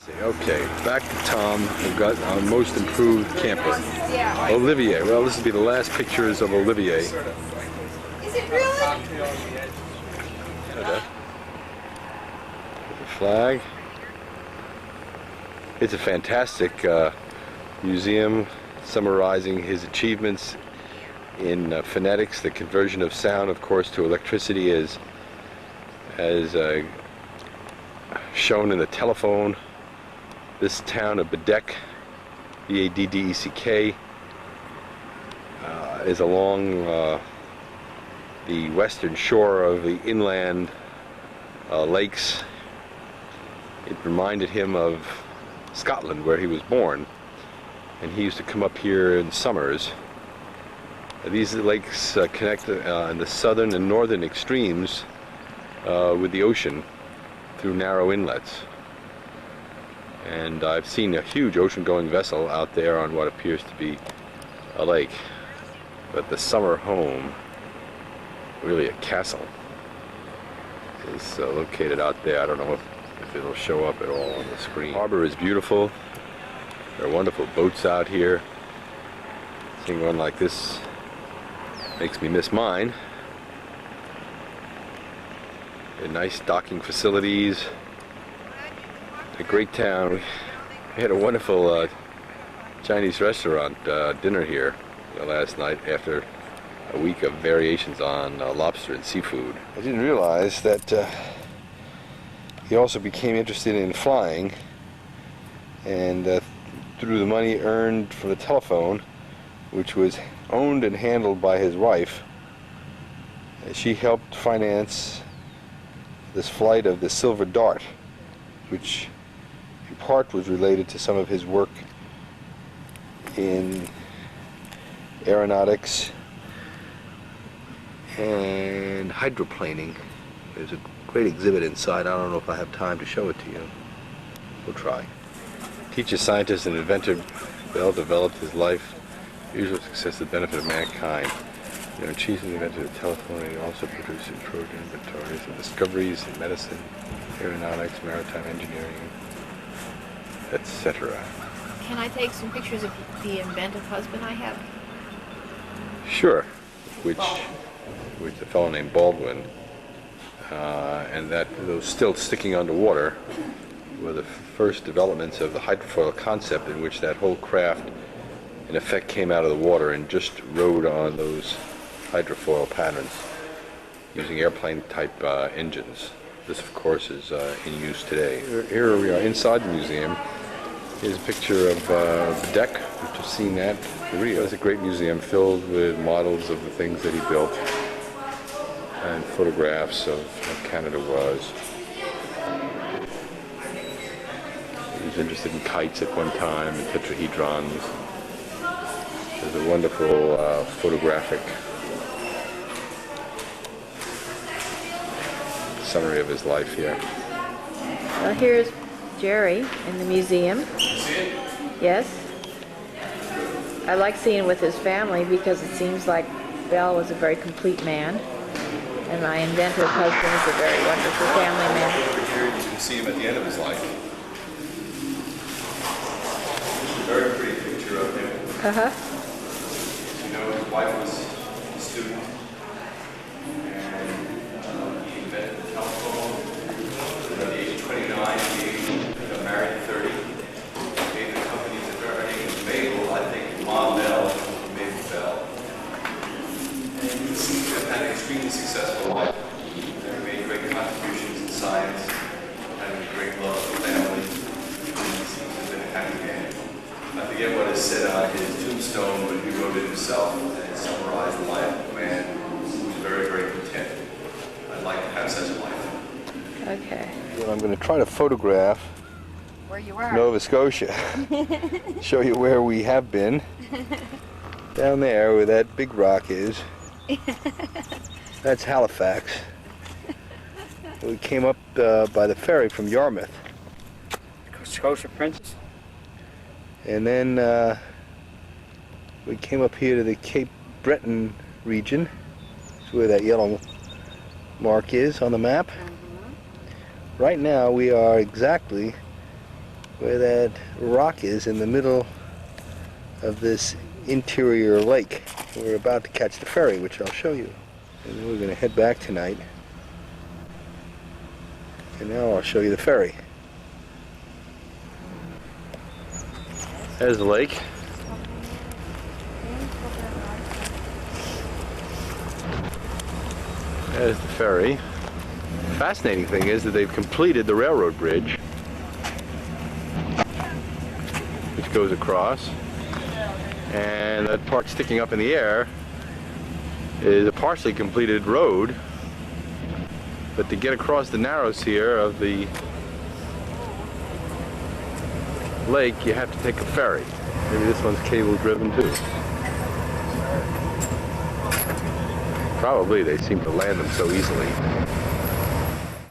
Okay, back to Tom. We've got our most improved camper, Olivier. Well, this will be the last pictures of Olivier. Is it really? The flag. It's a fantastic museum summarizing his achievements in phonetics, the conversion of sound, of course, to electricity as shown in the telephone. This town of Bedeck, B-A-D-D-E-C-K, is along the western shore of the inland lakes. It reminded him of Scotland, where he was born, and he used to come up here in summers. These lakes connect in the southern and northern extremes with the ocean through narrow inlets. And I've seen a huge ocean-going vessel out there on what appears to be a lake. But the summer home, really a castle, is located out there. I don't know if it'll show up at all on the screen. The harbor is beautiful. There are wonderful boats out here. Seeing one like this makes me miss mine. And nice docking facilities. A great town. We had a wonderful Chinese restaurant dinner here last night after a week of variations on lobster and seafood. I didn't realize that he also became interested in flying, and through the money earned from the telephone, which was owned and handled by his wife, she helped finance this flight of the Silver Dart, which in part was related to some of his work in aeronautics and hydroplaning. There's a great exhibit inside. I don't know if I have time to show it to you. We'll try. Teacher, scientist, and inventor, Bell developed his life, usual success to the benefit of mankind. Chiefly invented the telephone, and he also produced and improved inventories and discoveries in medicine, aeronautics, maritime engineering, etc. Can I take some pictures of the inventive husband I have? Sure, which a fellow named Baldwin, and that those stilts sticking underwater were the first developments of the hydrofoil concept, in which that whole craft in effect came out of the water and just rode on those hydrofoil patterns using airplane type engines. This of course is in use today. Here we are inside the museum. Here's a picture of Bedeck, which you've seen that. It's a great museum filled with models of the things that he built and photographs of how Canada was. He was interested in kites at one time and tetrahedrons. There's a wonderful photographic summary of his life here. Well, here's Jerry in the museum. See it? Yes. I like seeing it with his family because it seems like Bell was a very complete man, and my inventive husband is a very wonderful family man. Over here you can see him at the end of his life. This is a very pretty picture of him. His wife was a student, and he invented the telephone. At the age of 29, he got married at 30. Made the companies that her name was Mabel, I think Mom Bell, Mabel Bell. And he seems to have had an extremely successful life. He made great contributions in science, having a great love for family. He seems to have been a happy man. I forget what is said on his tombstone, but he wrote it himself, and it summarized the life of a man who was very, very content. I'd like to have such a life. Okay. Well, I'm going to try to photograph Where you are. Nova Scotia. Show you where we have been. Down there where that big rock is. That's Halifax. We came up by the ferry from Yarmouth. Scotia Princess. And then we came up here to the Cape Breton region. That's where that yellow mark is on the map. Right now we are exactly where that rock is in the middle of this interior lake. We're about to catch the ferry, which I'll show you. And then we're going to head back tonight. And now I'll show you the ferry. There's the lake. There's the ferry. The fascinating thing is that they've completed the railroad bridge, which goes across, and that part sticking up in the air is a partially completed road, but to get across the narrows here of the lake you have to take a ferry. Maybe this one's cable driven too. Probably, they seem to land them so easily.